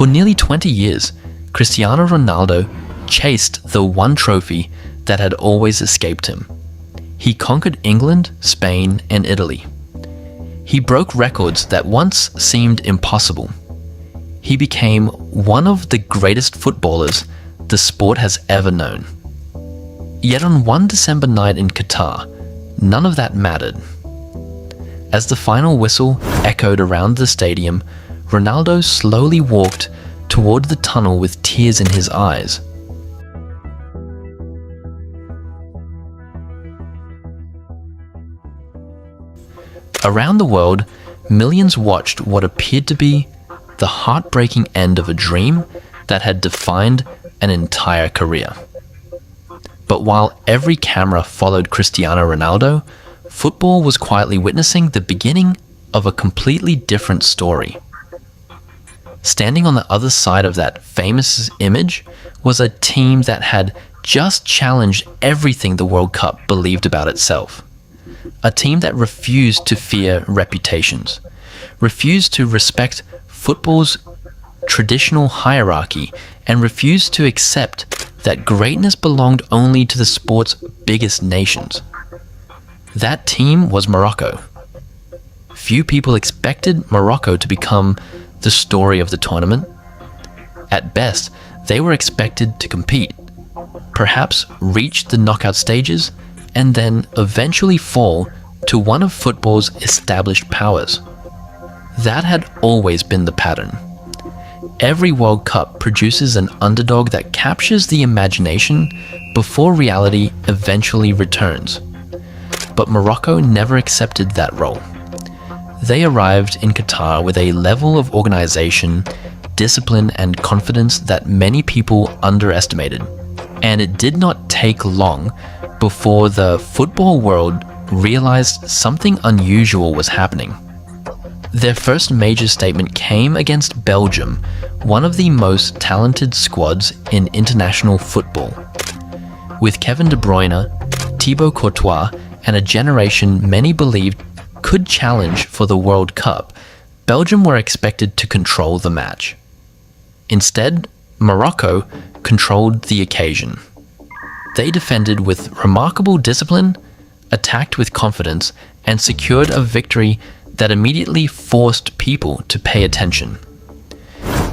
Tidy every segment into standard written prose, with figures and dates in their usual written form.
For nearly 20 years, Cristiano Ronaldo chased the one trophy that had always escaped him. He conquered England, Spain, and Italy. He broke records that once seemed impossible. He became one of the greatest footballers the sport has ever known. Yet on one December night in Qatar, none of that mattered. As the final whistle echoed around the stadium, Ronaldo slowly walked toward the tunnel with tears in his eyes. Around the world, millions watched what appeared to be the heartbreaking end of a dream that had defined an entire career. But while every camera followed Cristiano Ronaldo, football was quietly witnessing the beginning of a completely different story. Standing on the other side of that famous image was a team that had just challenged everything the World Cup believed about itself. A team that refused to fear reputations, refused to respect football's traditional hierarchy, and refused to accept that greatness belonged only to the sport's biggest nations. That team was Morocco. Few people expected Morocco to become the story of the tournament. At best, they were expected to compete, perhaps reach the knockout stages, and then eventually fall to one of football's established powers. That had always been the pattern. Every World Cup produces an underdog that captures the imagination before reality eventually returns. But Morocco never accepted that role. They arrived in Qatar with a level of organization, discipline, and confidence that many people underestimated. And it did not take long before the football world realized something unusual was happening. Their first major statement came against Belgium, one of the most talented squads in international football. With Kevin De Bruyne, Thibaut Courtois, and a generation many believed could challenge for the World Cup, Belgium were expected to control the match. Instead, Morocco controlled the occasion. They defended with remarkable discipline, attacked with confidence, and secured a victory that immediately forced people to pay attention.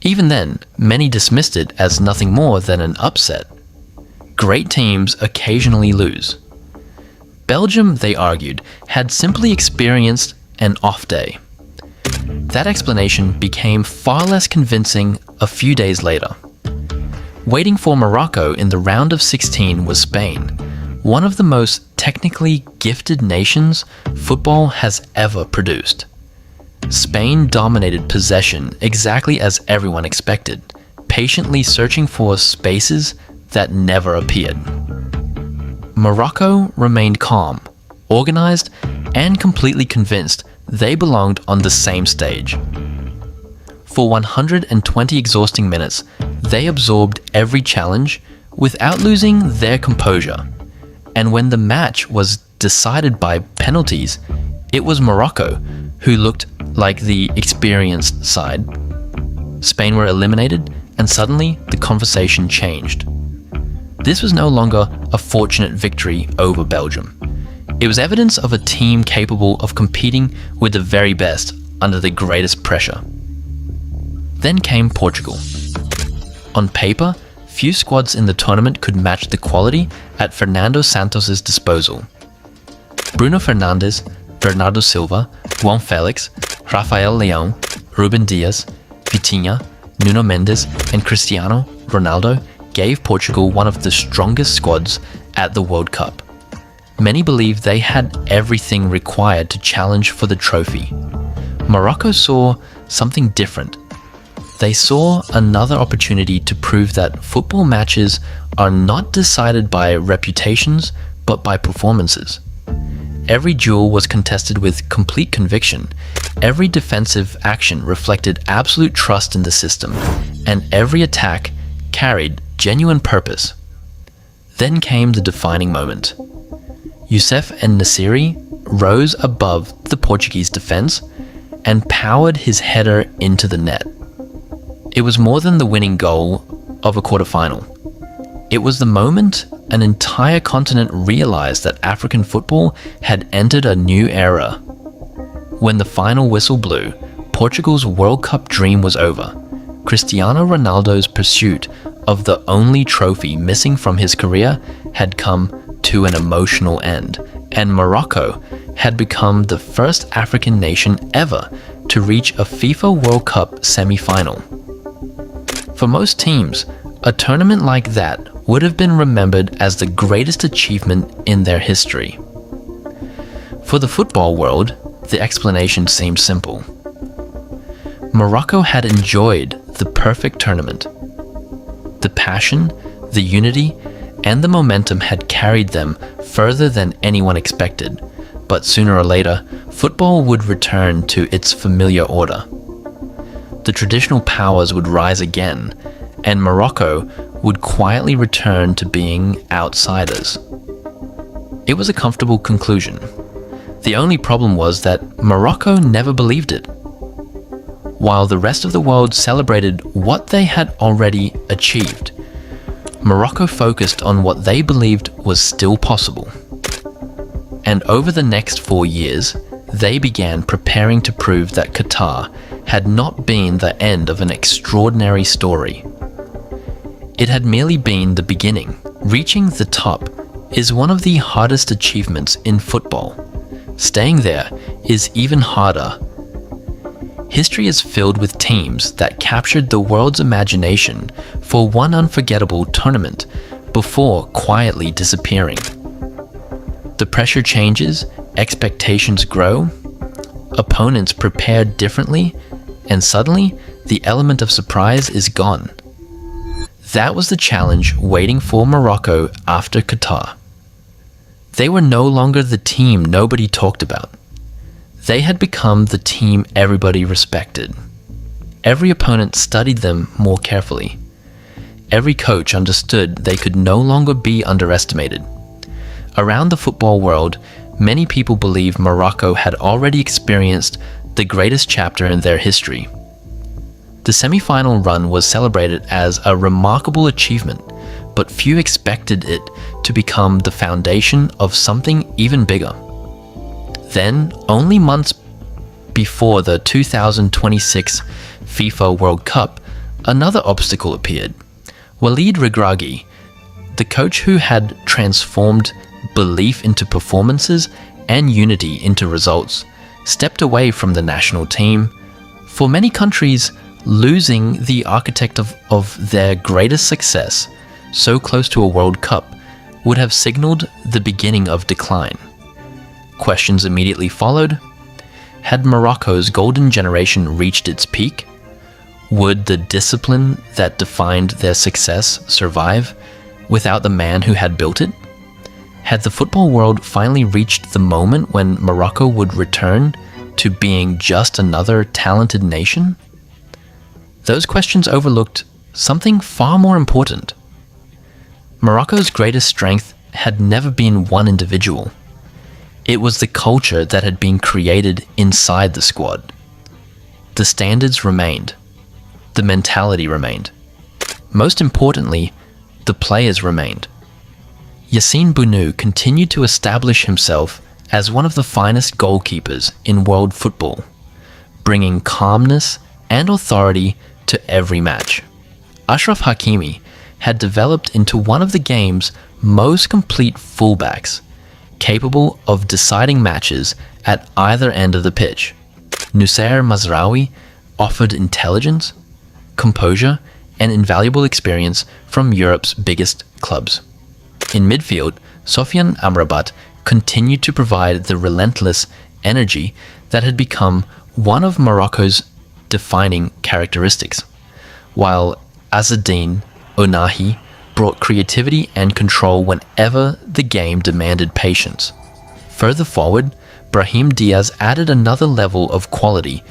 Even then, many dismissed it as nothing more than an upset. Great teams occasionally lose. Belgium, they argued, had simply experienced an off day. That explanation became far less convincing a few days later. Waiting for Morocco in the round of 16 was Spain, one of the most technically gifted nations football has ever produced. Spain dominated possession exactly as everyone expected, patiently searching for spaces that never appeared. Morocco remained calm, organized, and completely convinced they belonged on the same stage. For 120 exhausting minutes, they absorbed every challenge without losing their composure. And when the match was decided by penalties, it was Morocco who looked like the experienced side. Spain were eliminated, and suddenly the conversation changed. This was no longer a fortunate victory over Belgium. It was evidence of a team capable of competing with the very best under the greatest pressure. Then came Portugal. On paper, few squads in the tournament could match the quality at Fernando Santos' disposal. Bruno Fernandes, Bernardo Silva, João Felix, Rafael Leão, Ruben Dias, Vitinha, Nuno Mendes, and Cristiano Ronaldo gave Portugal one of the strongest squads at the World Cup. Many believe they had everything required to challenge for the trophy. Morocco saw something different. They saw another opportunity to prove that football matches are not decided by reputations, but by performances. Every duel was contested with complete conviction. Every defensive action reflected absolute trust in the system, and every attack carried genuine purpose. Then came the defining moment. Youssef En-Nesyri rose above the Portuguese defense and powered his header into the net. It was more than the winning goal of a quarterfinal. It was the moment an entire continent realized that African football had entered a new era. When the final whistle blew, Portugal's World Cup dream was over. Cristiano Ronaldo's pursuit of the only trophy missing from his career had come to an emotional end, and Morocco had become the first African nation ever to reach a FIFA World Cup semi-final. For most teams, a tournament like that would have been remembered as the greatest achievement in their history. For the football world, the explanation seemed simple. Morocco had enjoyed the perfect tournament. The passion, the unity, and the momentum had carried them further than anyone expected, but sooner or later, football would return to its familiar order. The traditional powers would rise again, and Morocco would quietly return to being outsiders. It was a comfortable conclusion. The only problem was that Morocco never believed it. While the rest of the world celebrated what they had already achieved, Morocco focused on what they believed was still possible. And over the next 4 years, they began preparing to prove that Qatar had not been the end of an extraordinary story. It had merely been the beginning. Reaching the top is one of the hardest achievements in football. Staying there is even harder. History is filled with teams that captured the world's imagination for one unforgettable tournament before quietly disappearing. The pressure changes, expectations grow, opponents prepare differently, and suddenly the element of surprise is gone. That was the challenge waiting for Morocco after Qatar. They were no longer the team nobody talked about. They had become the team everybody respected. Every opponent studied them more carefully. Every coach understood they could no longer be underestimated. Around the football world, many people believe Morocco had already experienced the greatest chapter in their history. The semi-final run was celebrated as a remarkable achievement, but few expected it to become the foundation of something even bigger. Then, only months before the 2026 FIFA World Cup, another obstacle appeared. Walid Regragui, the coach who had transformed belief into performances and unity into results, stepped away from the national team. For many countries, losing the architect of their greatest success so close to a World Cup would have signaled the beginning of decline. Questions immediately followed. Had Morocco's golden generation reached its peak? Would the discipline that defined their success survive without the man who had built it? Had the football world finally reached the moment when Morocco would return to being just another talented nation? Those questions overlooked something far more important. Morocco's greatest strength had never been one individual. It was the culture that had been created inside the squad. The standards remained. The mentality remained. Most importantly, the players remained. Yassine Bounou continued to establish himself as one of the finest goalkeepers in world football, bringing calmness and authority to every match. Achraf Hakimi had developed into one of the game's most complete fullbacks, capable of deciding matches at either end of the pitch. Noussair Mazraoui offered intelligence, composure, and invaluable experience from Europe's biggest clubs. In midfield, Sofiane Amrabat continued to provide the relentless energy that had become one of Morocco's defining characteristics, while Azzedine Ounahi brought creativity and control whenever the game demanded patience. Further forward, Brahim Diaz added another level of quality,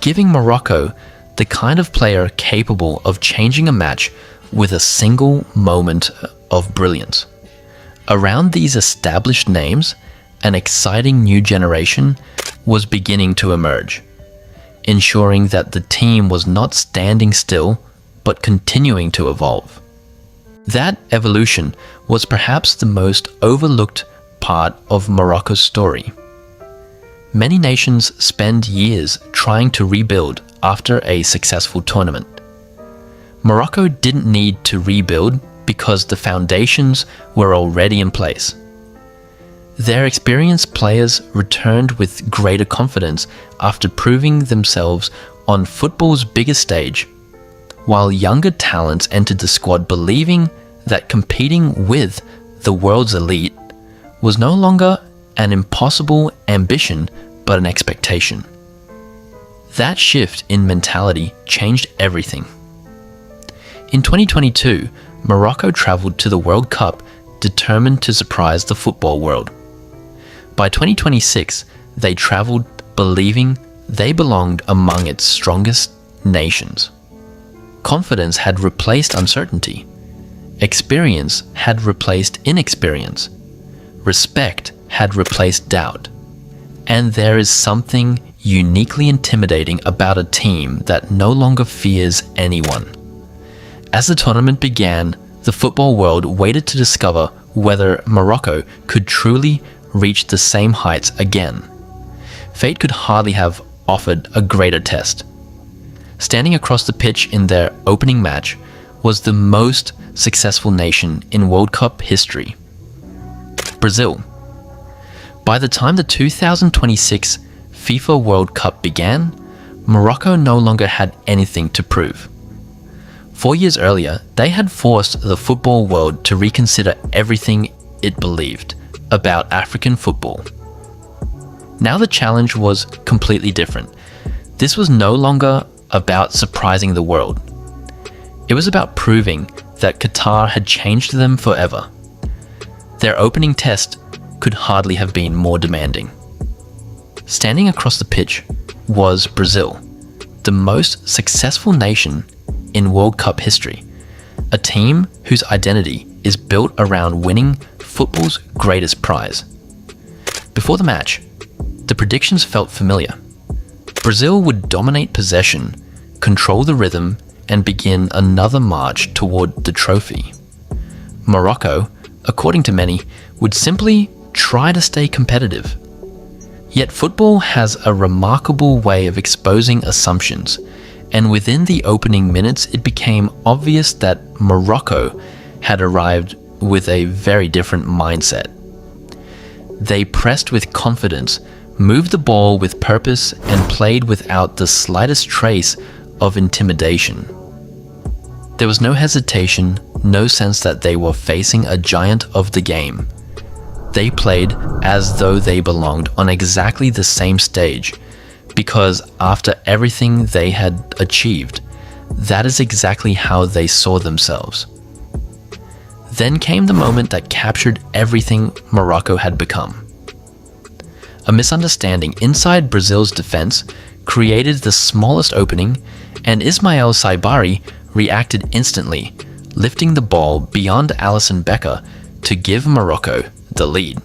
giving Morocco the kind of player capable of changing a match with a single moment of brilliance. Around these established names, an exciting new generation was beginning to emerge, ensuring that the team was not standing still but continuing to evolve. That evolution was perhaps the most overlooked part of Morocco's story. Many nations spend years trying to rebuild after a successful tournament. Morocco didn't need to rebuild because the foundations were already in place. Their experienced players returned with greater confidence after proving themselves on football's biggest stage, while younger talents entered the squad believing that competing with the world's elite was no longer an impossible ambition but an expectation. That shift in mentality changed everything. In 2022, Morocco travelled to the World Cup determined to surprise the football world. By 2026, they travelled believing they belonged among its strongest nations. Confidence had replaced uncertainty. Experience had replaced inexperience. Respect had replaced doubt. And there is something uniquely intimidating about a team that no longer fears anyone. As the tournament began, the football world waited to discover whether Morocco could truly reach the same heights again. Fate could hardly have offered a greater test. Standing across the pitch in their opening match was the most successful nation in World Cup history, Brazil. By the time the 2026 FIFA World Cup began, Morocco no longer had anything to prove. 4 years earlier, they had forced the football world to reconsider everything it believed about African football. Now the challenge was completely different. This was no longer about surprising the world. It was about proving that Qatar had changed them forever. Their opening test could hardly have been more demanding. Standing across the pitch was Brazil, the most successful nation in World Cup history, a team whose identity is built around winning football's greatest prize. Before the match, the predictions felt familiar. Brazil would dominate possession, control the rhythm, and begin another march toward the trophy. Morocco, according to many, would simply try to stay competitive. Yet football has a remarkable way of exposing assumptions, and within the opening minutes it became obvious that Morocco had arrived with a very different mindset. They pressed with confidence, moved the ball with purpose, and played without the slightest trace of intimidation. There was no hesitation, no sense that they were facing a giant of the game. They played as though they belonged on exactly the same stage, because after everything they had achieved, that is exactly how they saw themselves. Then came the moment that captured everything Morocco had become. A misunderstanding inside Brazil's defense created the smallest opening, and Ismail Saibari reacted instantly, lifting the ball beyond Alisson Becker to give Morocco the lead.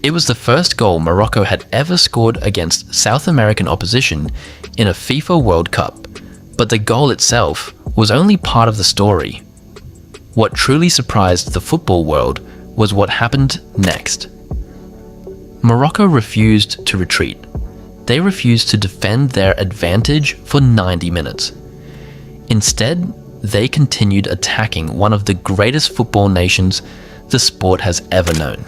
It was the first goal Morocco had ever scored against South American opposition in a FIFA World Cup, but the goal itself was only part of the story. What truly surprised the football world was what happened next. Morocco refused to retreat. They refused to defend their advantage for 90 minutes. Instead, they continued attacking one of the greatest football nations the sport has ever known.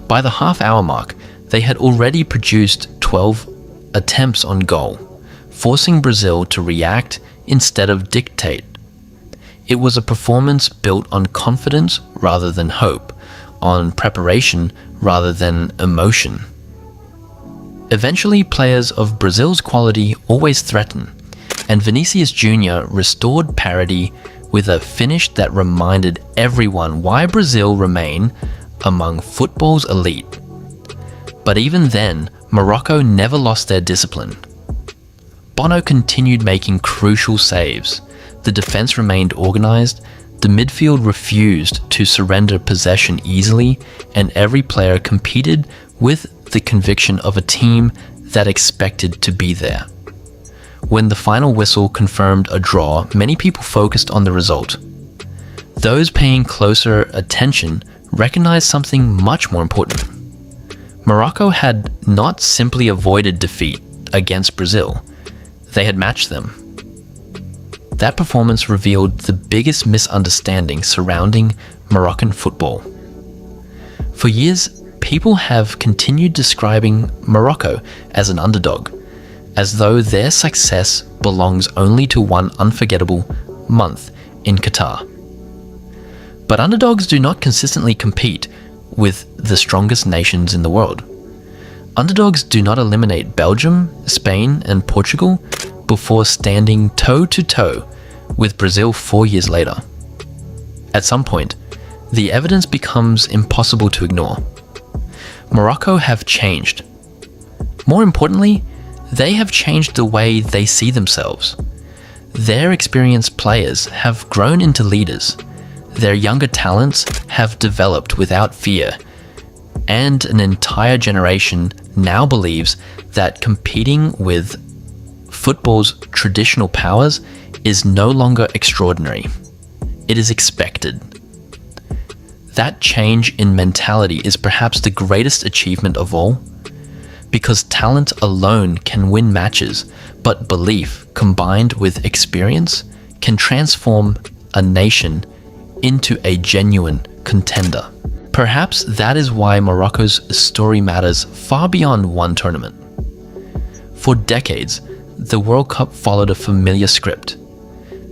By the half-hour mark, they had already produced 12 attempts on goal, forcing Brazil to react instead of dictate. It was a performance built on confidence rather than hope, on preparation rather than emotion. Eventually, players of Brazil's quality always threaten, and Vinicius Jr. restored parity with a finish that reminded everyone why Brazil remain among football's elite. But even then, Morocco never lost their discipline. Bono continued making crucial saves. The defense remained organized, the midfield refused to surrender possession easily, and every player competed with the conviction of a team that expected to be there. When the final whistle confirmed a draw, many people focused on the result. Those paying closer attention recognized something much more important. Morocco had not simply avoided defeat against Brazil, they had matched them. That performance revealed the biggest misunderstanding surrounding Moroccan football. For years, people have continued describing Morocco as an underdog, as though their success belongs only to one unforgettable month in Qatar. But underdogs do not consistently compete with the strongest nations in the world. Underdogs do not eliminate Belgium, Spain, and Portugal before standing toe-to-toe with Brazil 4 years later. At some point, the evidence becomes impossible to ignore. Morocco have changed. More importantly, they have changed the way they see themselves. Their experienced players have grown into leaders. Their younger talents have developed without fear, and an entire generation now believes that competing with football's traditional powers is no longer extraordinary. It is expected. That change in mentality is perhaps the greatest achievement of all, because talent alone can win matches, but belief combined with experience can transform a nation into a genuine contender. Perhaps that is why Morocco's story matters far beyond one tournament. For decades, the World Cup followed a familiar script.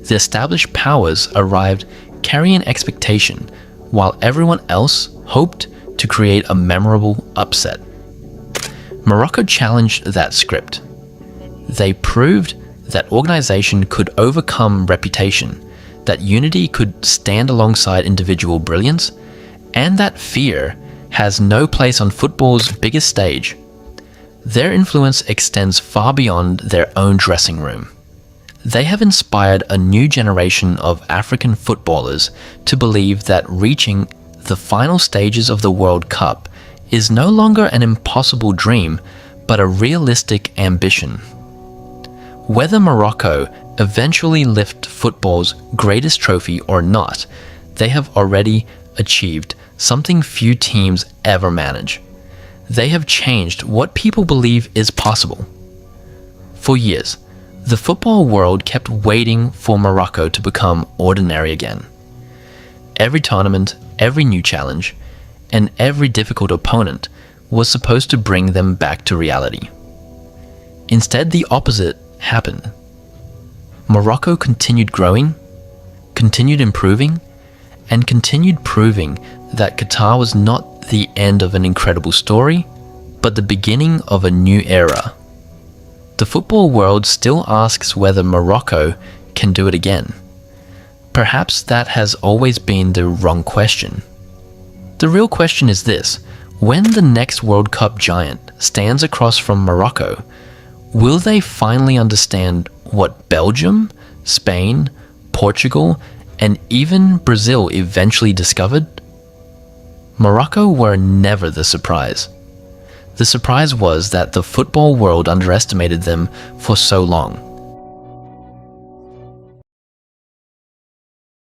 The established powers arrived carrying expectation, while everyone else hoped to create a memorable upset. Morocco challenged that script. They proved that organization could overcome reputation, that unity could stand alongside individual brilliance, and that fear has no place on football's biggest stage. Their influence extends far beyond their own dressing room. They have inspired a new generation of African footballers to believe that reaching the final stages of the World Cup is no longer an impossible dream, but a realistic ambition. Whether Morocco eventually lift football's greatest trophy or not, they have already achieved something few teams ever manage. They have changed what people believe is possible. For years, the football world kept waiting for Morocco to become ordinary again. Every tournament, every new challenge, and every difficult opponent was supposed to bring them back to reality. Instead, the opposite happened. Morocco continued growing, continued improving, and continued proving that Qatar was not the end of an incredible story, but the beginning of a new era. The football world still asks whether Morocco can do it again. Perhaps that has always been the wrong question. The real question is this: when the next World Cup giant stands across from Morocco, will they finally understand what Belgium, Spain, Portugal, and even Brazil eventually discovered? Morocco were never the surprise. The surprise was that the football world underestimated them for so long.